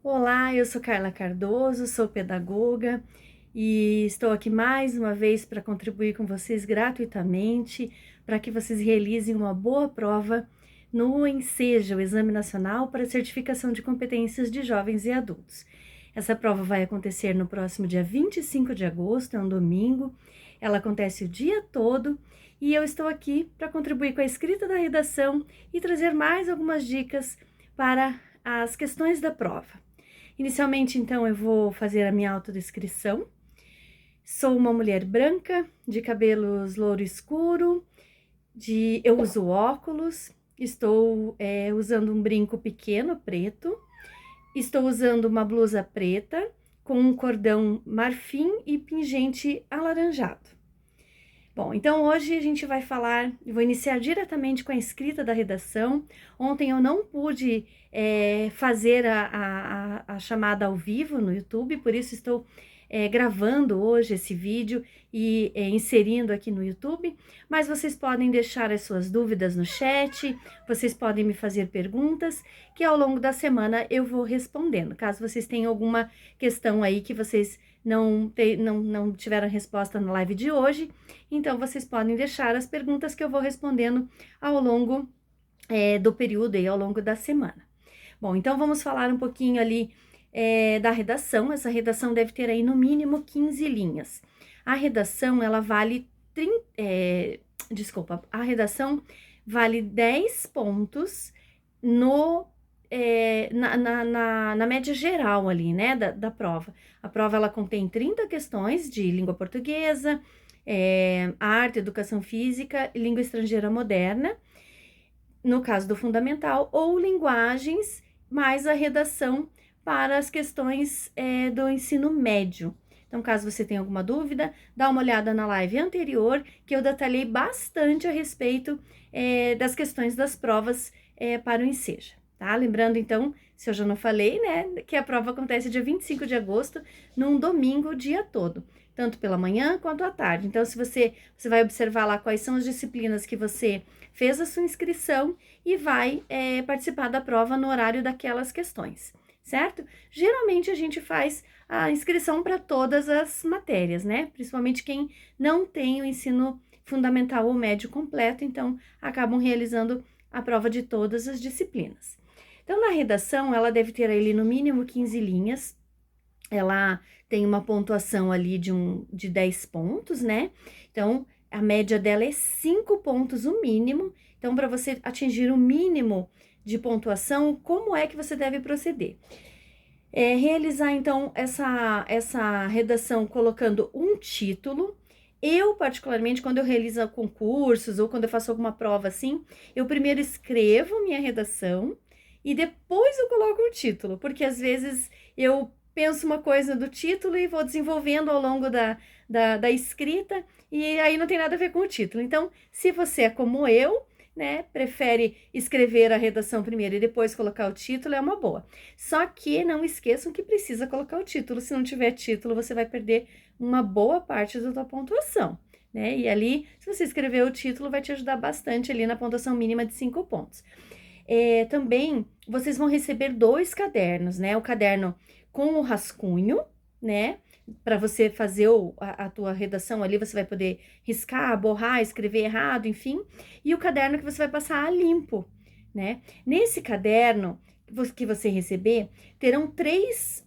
Olá, eu sou Carla Cardoso, sou pedagoga e estou aqui mais uma vez para contribuir com vocês gratuitamente para que vocês realizem uma boa prova no ENSEJA, o Exame Nacional para Certificação de Competências de Jovens e Adultos. Essa prova vai acontecer no próximo dia 25 de agosto, é um domingo, ela acontece o dia todo e eu estou aqui para contribuir com a escrita da redação e trazer mais algumas dicas para as questões da prova. Inicialmente, então, eu vou fazer a minha autodescrição. Sou uma mulher branca, de cabelos louro escuro, eu uso óculos, estou usando um brinco pequeno preto, estou usando uma blusa preta com um cordão marfim e pingente alaranjado. Bom, então hoje a gente vai falar, vou iniciar diretamente com a escrita da redação. Ontem eu não pude fazer a chamada ao vivo no YouTube, por isso estou gravando hoje esse vídeo e inserindo aqui no YouTube, mas vocês podem deixar as suas dúvidas no chat, vocês podem me fazer perguntas, que ao longo da semana eu vou respondendo. Caso vocês tenham alguma questão aí que vocês não tiveram resposta na live de hoje, então vocês podem deixar as perguntas que eu vou respondendo ao longo do período e ao longo da semana. Bom, então vamos falar um pouquinho ali da redação. Essa redação deve ter aí no mínimo 15 linhas. A redação, ela vale, a redação vale 10 pontos na média geral ali, né, da prova. A prova, ela contém 30 questões de língua portuguesa, arte, educação física e língua estrangeira moderna, no caso do fundamental, ou linguagens, mais a redação para as questões do ensino médio. Então, caso você tenha alguma dúvida, dá uma olhada na live anterior, que eu detalhei bastante a respeito das questões das provas para o ENSEJA, tá? Lembrando, então, se eu já não falei, né, que a prova acontece dia 25 de agosto, num domingo, o dia todo, tanto pela manhã quanto à tarde. Então, se você vai observar lá quais são as disciplinas que você fez a sua inscrição e vai participar da prova no horário daquelas questões, certo? Geralmente a gente faz a inscrição para todas as matérias, né? Principalmente quem não tem o ensino fundamental ou médio completo, então acabam realizando a prova de todas as disciplinas. Então, na redação, ela deve ter ali no mínimo 15 linhas, ela tem uma pontuação ali de 10 pontos, né? Então, a média dela é 5 pontos o mínimo. Então, para você atingir o mínimo de pontuação, como é que você deve proceder? Realizar, então, essa redação colocando um título. Eu, particularmente, quando eu realizo concursos ou quando eu faço alguma prova assim, eu primeiro escrevo minha redação e depois eu coloco o título, porque às vezes eu penso uma coisa do título e vou desenvolvendo ao longo da escrita e aí não tem nada a ver com o título. Então, se você é como eu, né, prefere escrever a redação primeiro e depois colocar o título, é uma boa. Só que não esqueçam que precisa colocar o título. Se não tiver título, você vai perder uma boa parte da sua pontuação, né? E ali, se você escrever o título, vai te ajudar bastante ali na pontuação mínima de 5 pontos. Também, vocês vão receber 2 cadernos, né? O caderno com o rascunho, né? Para você fazer a tua redação ali, você vai poder riscar, borrar, escrever errado, enfim. E o caderno que você vai passar a limpo, né? Nesse caderno que você receber, terão 3,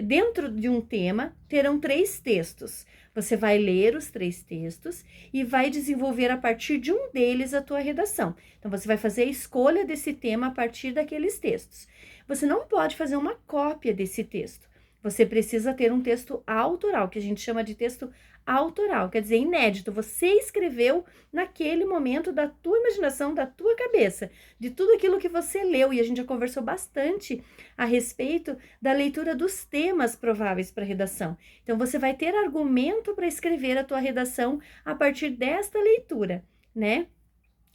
dentro de um tema, terão 3 textos. Você vai ler os 3 textos e vai desenvolver a partir de um deles a tua redação. Então, você vai fazer a escolha desse tema a partir daqueles textos. Você não pode fazer uma cópia desse texto. Você precisa ter um texto autoral, que a gente chama de texto autoral, quer dizer, inédito. Você escreveu naquele momento da tua imaginação, da tua cabeça, de tudo aquilo que você leu, e a gente já conversou bastante a respeito da leitura dos temas prováveis para redação. Então, você vai ter argumento para escrever a tua redação a partir desta leitura, né?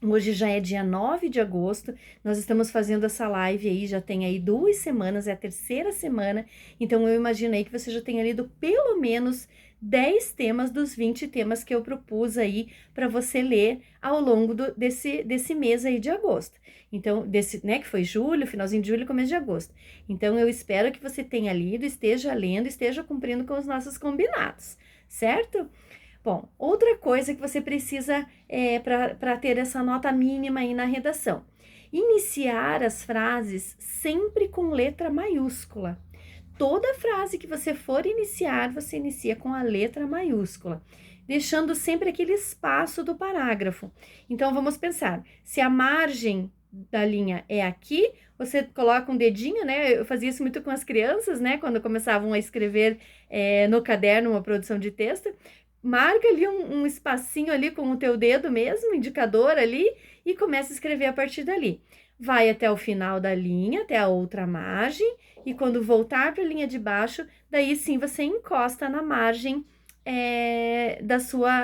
Hoje já é dia 9 de agosto, nós estamos fazendo essa live aí, já tem aí 2 semanas, é a terceira semana, então eu imaginei que você já tenha lido pelo menos 10 temas dos 20 temas que eu propus aí para você ler ao longo desse mês aí de agosto. Então, que foi julho, finalzinho de julho, começo de agosto. Então, eu espero que você tenha lido, esteja lendo, esteja cumprindo com os nossos combinados, certo? Bom, outra coisa que você precisa para ter essa nota mínima aí na redação. Iniciar as frases sempre com letra maiúscula. Toda frase que você for iniciar, você inicia com a letra maiúscula, deixando sempre aquele espaço do parágrafo. Então, vamos pensar, se a margem da linha é aqui, você coloca um dedinho, né? Eu fazia isso muito com as crianças, né? Quando começavam a escrever no caderno uma produção de texto, marca ali um espacinho ali com o teu dedo mesmo, indicador ali, e começa a escrever a partir dali. Vai até o final da linha, até a outra margem, e quando voltar para a linha de baixo, daí sim você encosta na margem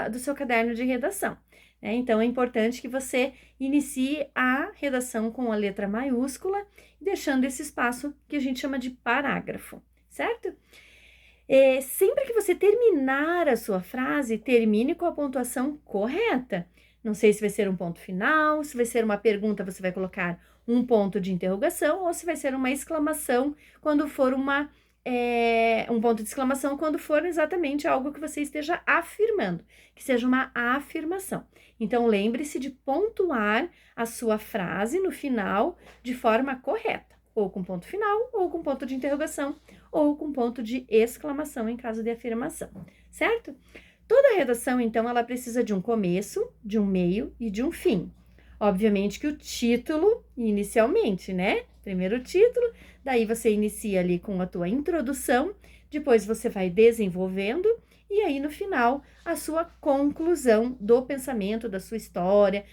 do seu caderno de redação. Né? Então, é importante que você inicie a redação com a letra maiúscula, deixando esse espaço que a gente chama de parágrafo, certo? Sempre que você terminar a sua frase, termine com a pontuação correta. Não sei se vai ser um ponto final, se vai ser uma pergunta, você vai colocar um ponto de interrogação, ou se vai ser uma exclamação quando for um ponto de exclamação quando for exatamente algo que você esteja afirmando, que seja uma afirmação. Então, lembre-se de pontuar a sua frase no final de forma correta, ou com ponto final, ou com ponto de interrogação, ou com ponto de exclamação em caso de afirmação, certo? Toda redação, então, ela precisa de um começo, de um meio e de um fim. Obviamente que o título, inicialmente, né? Primeiro o título, daí você inicia ali com a tua introdução, depois você vai desenvolvendo, e aí no final a sua conclusão do pensamento, da sua história,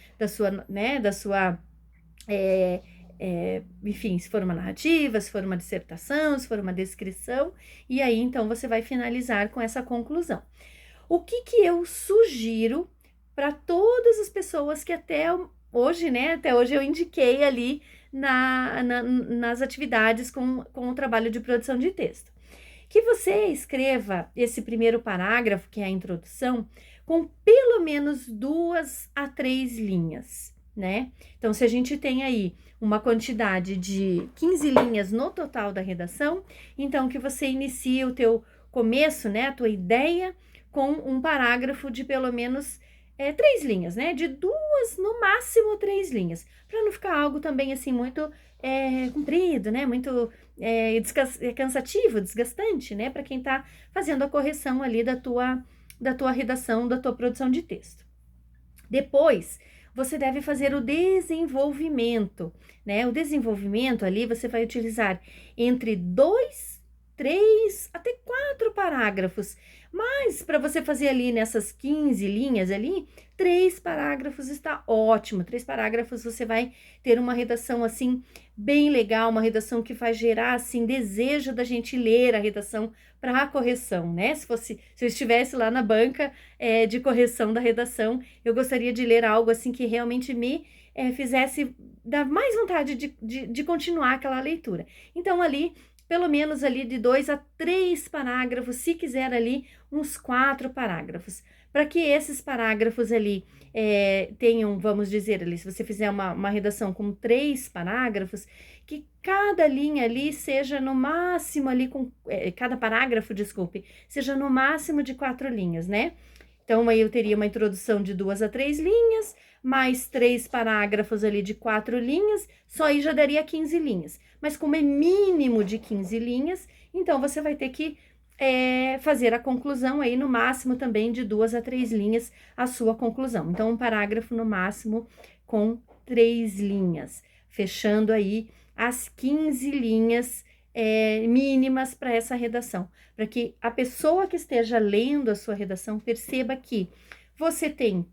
enfim, se for uma narrativa, se for uma dissertação, se for uma descrição, e aí então você vai finalizar com essa conclusão. O que eu sugiro para todas as pessoas que até hoje, né, até hoje eu indiquei ali nas atividades com o trabalho de produção de texto? Que você escreva esse primeiro parágrafo, que é a introdução, com pelo menos 2 a 3 linhas, né? Então, se a gente tem aí uma quantidade de 15 linhas no total da redação, então que você inicie o teu começo, né, a tua ideia, com um parágrafo de pelo menos 3 linhas, né? De 2, no máximo 3 linhas, para não ficar algo também assim muito comprido, né? Muito cansativo, desgastante, né? Para quem está fazendo a correção ali da tua redação, da tua produção de texto. Depois, você deve fazer o desenvolvimento, né? O desenvolvimento ali você vai utilizar entre 2, 3, até 4 parágrafos. Mas para você fazer ali nessas 15 linhas ali, 3 parágrafos está ótimo. 3 parágrafos você vai ter uma redação assim bem legal, uma redação que vai gerar assim desejo da gente ler a redação para a correção, né? Se eu estivesse lá na banca de correção da redação, eu gostaria de ler algo assim que realmente me fizesse dar mais vontade de continuar aquela leitura. Então ali pelo menos ali de 2 a 3 parágrafos, se quiser ali uns 4 parágrafos, para que esses parágrafos ali tenham, vamos dizer ali, se você fizer uma redação com 3 parágrafos, que cada linha ali seja no máximo ali, cada parágrafo, desculpe, seja no máximo de 4 linhas, né? Então, aí eu teria uma introdução de 2 a 3 linhas, mais 3 parágrafos ali de 4 linhas, só aí já daria 15 linhas. Mas como é mínimo de 15 linhas, então você vai ter que fazer a conclusão aí no máximo também de 2 a 3 linhas a sua conclusão. Então, um parágrafo no máximo com 3 linhas, fechando aí as 15 linhas mínimas para essa redação, para que a pessoa que esteja lendo a sua redação perceba que você tem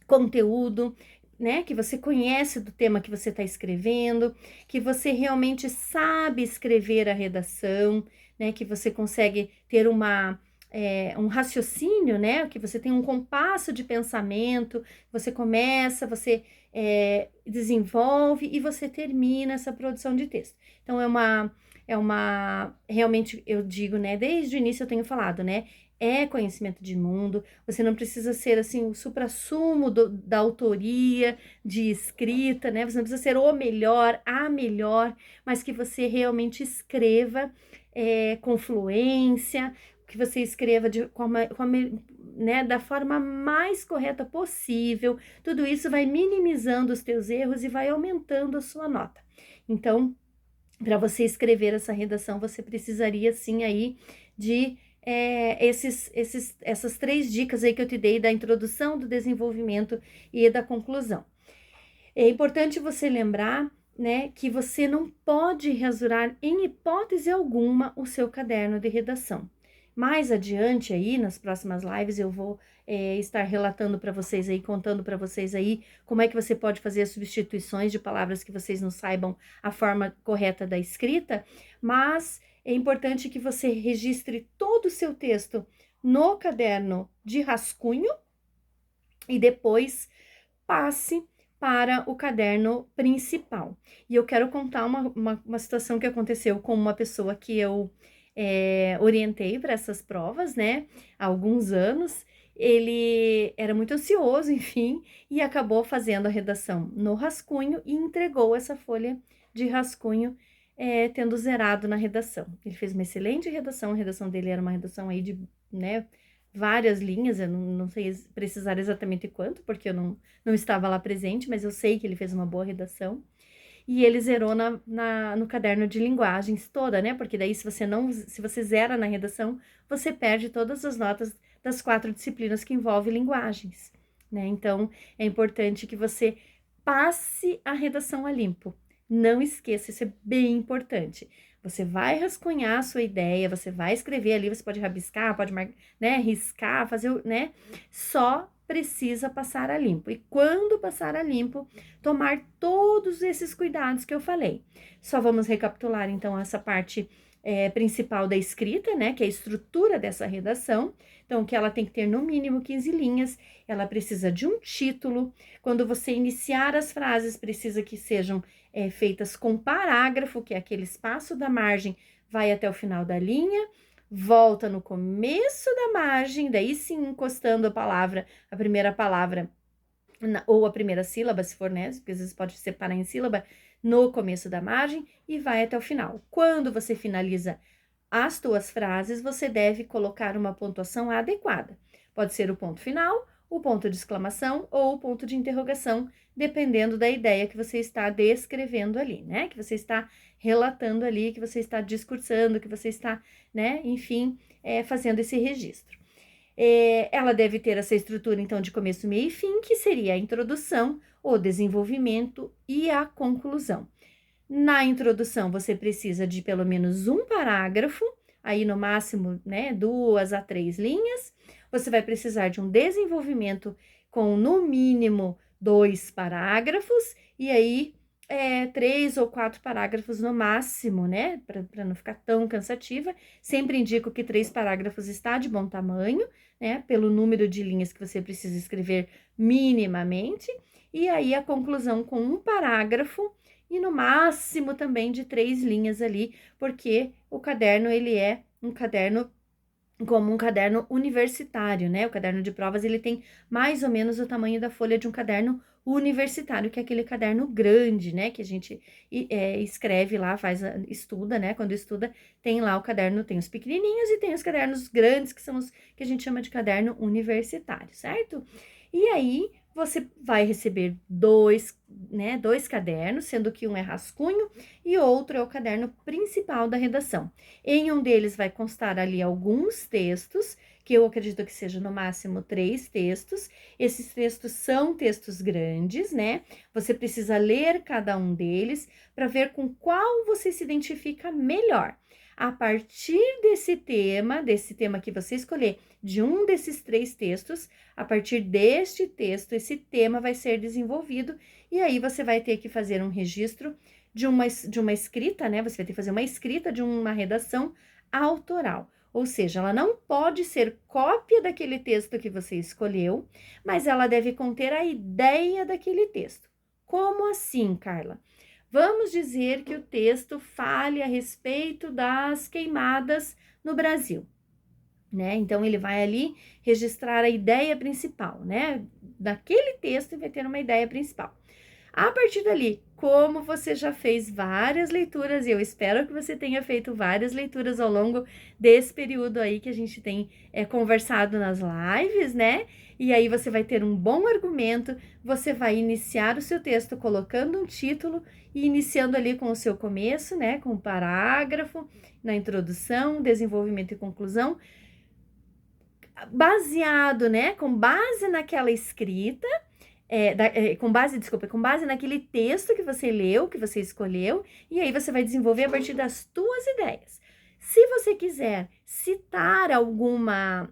conteúdo, né, que você conhece do tema que você está escrevendo, que você realmente sabe escrever a redação, né, que você consegue ter uma um raciocínio, né? Que você tem um compasso de pensamento, você começa, você desenvolve e você termina essa produção de texto. Então, realmente eu digo, né? Desde o início eu tenho falado, né? É conhecimento de mundo, você não precisa ser assim o suprassumo da autoria, de escrita, né? Você não precisa ser o melhor, a melhor, mas que você realmente escreva com fluência, que você escreva né, da forma mais correta possível. Tudo isso vai minimizando os teus erros e vai aumentando a sua nota. Então, para você escrever essa redação, você precisaria sim aí de essas 3 dicas aí que eu te dei da introdução, do desenvolvimento e da conclusão. É importante você lembrar, né, que você não pode rasurar em hipótese alguma o seu caderno de redação. Mais adiante aí, nas próximas lives, eu vou estar relatando para vocês aí, contando para vocês aí como é que você pode fazer as substituições de palavras que vocês não saibam a forma correta da escrita, mas é importante que você registre todo o seu texto no caderno de rascunho e depois passe para o caderno principal. E eu quero contar uma situação que aconteceu com uma pessoa que eu orientei para essas provas, né, há alguns anos. Ele era muito ansioso, enfim, e acabou fazendo a redação no rascunho e entregou essa folha de rascunho tendo zerado na redação. Ele fez uma excelente redação, a redação dele era uma redação aí de, né, várias linhas, eu não sei precisar exatamente quanto, porque eu não estava lá presente, mas eu sei que ele fez uma boa redação. E ele zerou no caderno de linguagens toda, né? Porque daí, se você zera na redação, você perde todas as notas das 4 disciplinas que envolvem linguagens, né? Então, é importante que você passe a redação a limpo. Não esqueça, isso é bem importante. Você vai rascunhar a sua ideia, você vai escrever ali, você pode rabiscar, pode, né, riscar, fazer, né? Só precisa passar a limpo. E quando passar a limpo, tomar todos esses cuidados que eu falei. Só vamos recapitular, então, essa parte principal da escrita, né? Que é a estrutura dessa redação. Então, que ela tem que ter no mínimo 15 linhas, ela precisa de um título. Quando você iniciar as frases, precisa que sejam feitas com parágrafo, que é aquele espaço da margem, vai até o final da linha, volta no começo da margem, daí sim encostando a primeira palavra, ou a primeira sílaba, se for, né? Porque às vezes pode separar em sílaba, no começo da margem e vai até o final. Quando você finaliza as tuas frases, você deve colocar uma pontuação adequada. Pode ser o ponto final, o ponto de exclamação ou o ponto de interrogação, dependendo da ideia que você está descrevendo ali, né? Que você está relatando ali, que você está discursando, que você está, né? Enfim, fazendo esse registro. Ela deve ter essa estrutura, então, de começo, meio e fim, que seria a introdução, o desenvolvimento e a conclusão. Na introdução, você precisa de pelo menos um parágrafo, aí no máximo, né, 2 a 3 linhas. Você vai precisar de um desenvolvimento com, no mínimo, 2 parágrafos, e aí 3 ou 4 parágrafos no máximo, né, para não ficar tão cansativa. Sempre indico que 3 parágrafos está de bom tamanho, né, pelo número de linhas que você precisa escrever minimamente. E aí a conclusão com um parágrafo e no máximo também de 3 linhas ali, porque o caderno, ele é um caderno como um caderno universitário, né? O caderno de provas, ele tem mais ou menos o tamanho da folha de um caderno universitário, que é aquele caderno grande, né? Que a gente escreve lá, estuda, né? Quando estuda, tem lá o caderno, tem os pequenininhos e tem os cadernos grandes, que são os que a gente chama de caderno universitário, certo? E aí, você vai receber dois cadernos, sendo que um é rascunho e outro é o caderno principal da redação. Em um deles vai constar ali alguns textos, que eu acredito que seja no máximo 3 textos. Esses textos são textos grandes, né? Você precisa ler cada um deles para ver com qual você se identifica melhor. A partir desse tema que você escolher, de um desses 3 textos, a partir deste texto, esse tema vai ser desenvolvido, e aí você vai ter que fazer um registro de uma escrita, né? Você vai ter que fazer uma escrita de uma redação autoral. Ou seja, ela não pode ser cópia daquele texto que você escolheu, mas ela deve conter a ideia daquele texto. Como assim, Carla? Vamos dizer que o texto fale a respeito das queimadas no Brasil, né? Então ele vai ali registrar a ideia principal, né? Daquele texto vai ter uma ideia principal. A partir dali, como você já fez várias leituras, e eu espero que você tenha feito várias leituras ao longo desse período aí que a gente tem conversado nas lives, né? E aí você vai ter um bom argumento, você vai iniciar o seu texto colocando um título e iniciando ali com o seu começo, né? Com o parágrafo, na introdução, desenvolvimento e conclusão, baseado, né? Com base naquela escrita, com base naquele texto que você leu, que você escolheu, e aí você vai desenvolver a partir das tuas ideias. Se você quiser citar alguma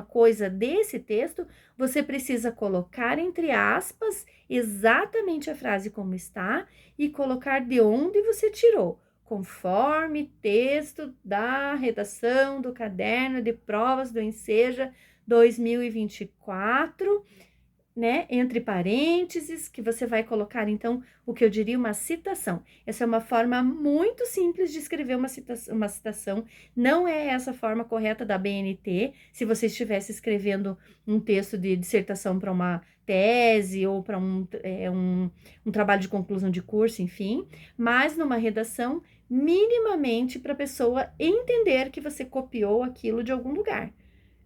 coisa desse texto, você precisa colocar entre aspas exatamente a frase como está e colocar de onde você tirou, conforme texto da redação do caderno de provas do Enseja 2024, né, entre parênteses, que você vai colocar, então, o que eu diria uma citação. Essa é uma forma muito simples de escrever uma citação, não é essa a forma correta da BNT. Se você estivesse escrevendo um texto de dissertação para uma tese ou para um trabalho de conclusão de curso, enfim, mas numa redação, minimamente para a pessoa entender que você copiou aquilo de algum lugar.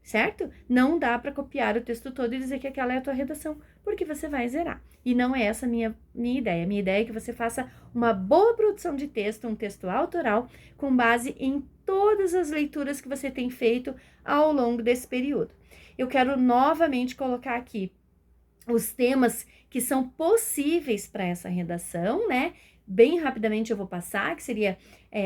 Certo? Não dá para copiar o texto todo e dizer que aquela é a tua redação, porque você vai zerar. E não é essa a minha ideia. Minha ideia é que você faça uma boa produção de texto, um texto autoral, com base em todas as leituras que você tem feito ao longo desse período. Eu quero novamente colocar aqui os temas que são possíveis para essa redação, né? Bem rapidamente eu vou passar, que seria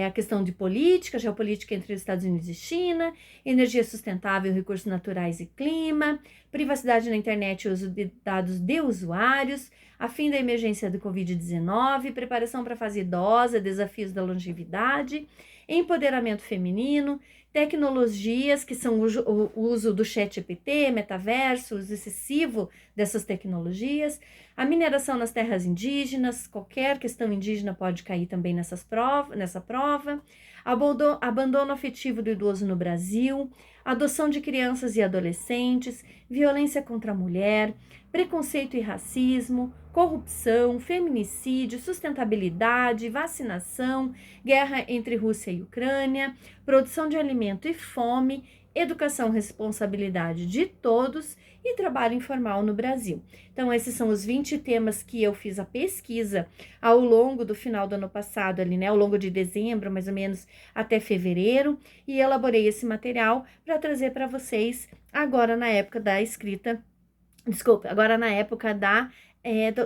a questão de política, geopolítica entre os Estados Unidos e China, energia sustentável, recursos naturais e clima, privacidade na internet e uso de dados de usuários, a fim da emergência do Covid-19, preparação para a fase idosa, desafios da longevidade, empoderamento feminino, tecnologias, que são o uso do ChatGPT, metaverso, uso excessivo dessas tecnologias, a mineração nas terras indígenas, qualquer questão indígena pode cair também nessa prova, abandono afetivo do idoso no Brasil, adoção de crianças e adolescentes, violência contra a mulher, preconceito e racismo, corrupção, feminicídio, sustentabilidade, vacinação, guerra entre Rússia e Ucrânia, produção de alimento e fome, educação, responsabilidade de todos e trabalho informal no Brasil. Então, esses são os 20 temas que eu fiz a pesquisa ao longo do final do ano passado, ali, né, ao longo de dezembro, mais ou menos, até fevereiro, e elaborei esse material para trazer para vocês agora na época da escrita, agora na época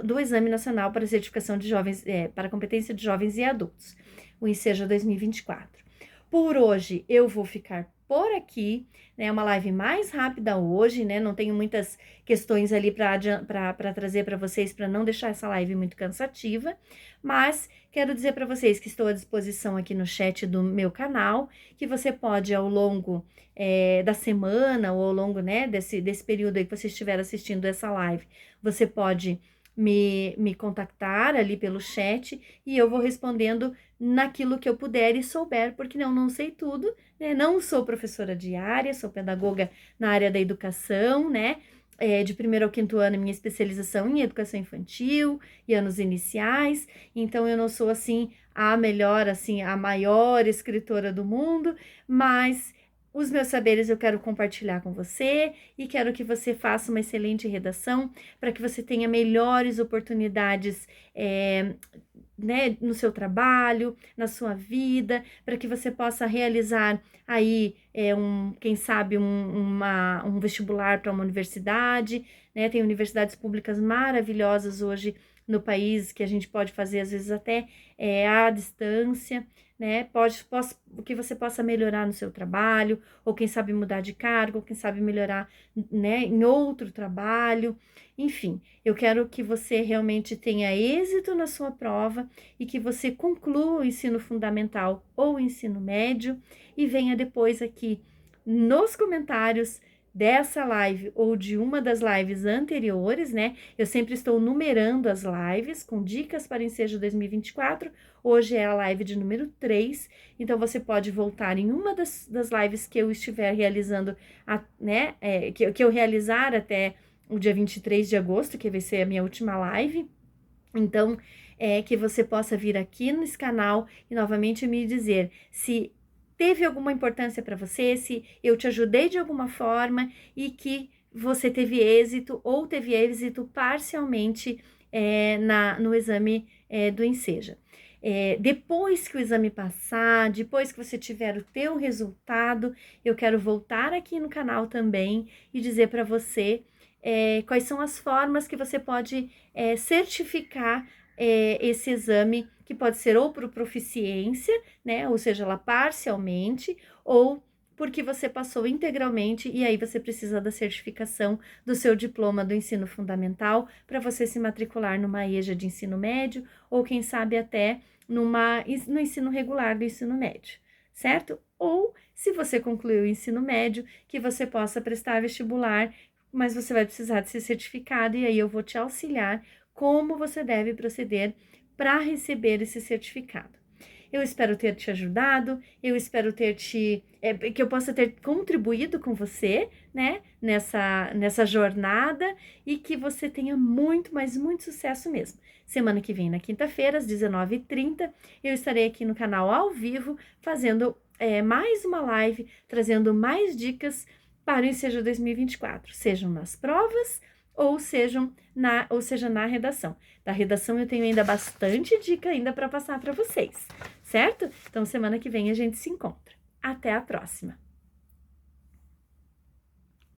do Exame Nacional para Certificação de Jovens, para Competência de Jovens e Adultos, o Enseja 2024. Por hoje, eu vou ficar por aqui, né? Uma live mais rápida hoje, né? Não tenho muitas questões ali para trazer para vocês, para não deixar essa live muito cansativa, mas quero dizer para vocês que estou à disposição aqui no chat do meu canal, que você pode, ao longo da semana ou ao longo, né, desse período aí que você estiver assistindo essa live, você pode me contactar ali pelo chat e eu vou respondendo naquilo que eu puder e souber, porque não sei tudo, né? Não sou professora de área, sou pedagoga na área da educação, né? De primeiro ao quinto ano, minha especialização em educação infantil e anos iniciais, então eu não sou, assim, a melhor, assim, a maior escritora do mundo, mas os meus saberes eu quero compartilhar com você e quero que você faça uma excelente redação para que você tenha melhores oportunidades, né, no seu trabalho, na sua vida, para que você possa realizar aí, quem sabe, um vestibular para uma universidade, né? Tem universidades públicas maravilhosas hoje no país, que a gente pode fazer às vezes até à distância, né? Que você possa melhorar no seu trabalho, ou quem sabe mudar de cargo, ou quem sabe melhorar, né, em outro trabalho. Enfim, eu quero que você realmente tenha êxito na sua prova e que você conclua o ensino fundamental ou o ensino médio e venha depois aqui nos comentários dessa live ou de uma das lives anteriores, né? Eu sempre estou numerando as lives com dicas para ensejo 2024. Hoje é a live de número 3, então você pode voltar em uma das lives que eu estiver realizando, né? Que eu realizar até o dia 23 de agosto, que vai ser a minha última live. Então, que você possa vir aqui nesse canal e novamente me dizer se teve alguma importância para você, se eu te ajudei de alguma forma e que você teve êxito ou teve êxito parcialmente no exame do Enseja. Depois que o exame passar, depois que você tiver o teu resultado, eu quero voltar aqui no canal também e dizer para você quais são as formas que você pode certificar esse exame, que pode ser ou por proficiência, né, ou seja, lá parcialmente, ou porque você passou integralmente e aí você precisa da certificação do seu diploma do ensino fundamental para você se matricular numa EJA de ensino médio ou quem sabe até no ensino regular do ensino médio, certo? Ou se você concluiu o ensino médio, que você possa prestar vestibular, mas você vai precisar de ser certificado e aí eu vou te auxiliar como você deve proceder para receber esse certificado. Eu espero ter te ajudado, eu espero que eu possa ter contribuído com você, né, nessa jornada e que você tenha muito, mas muito sucesso mesmo. Semana que vem, na quinta-feira, às 19h30, eu estarei aqui no canal ao vivo, fazendo mais uma live, trazendo mais dicas para o Enseja 2024, sejam nas provas ou seja na redação. Da redação eu tenho ainda bastante dica ainda para passar para vocês, certo? Então semana que vem a gente se encontra. Até a próxima!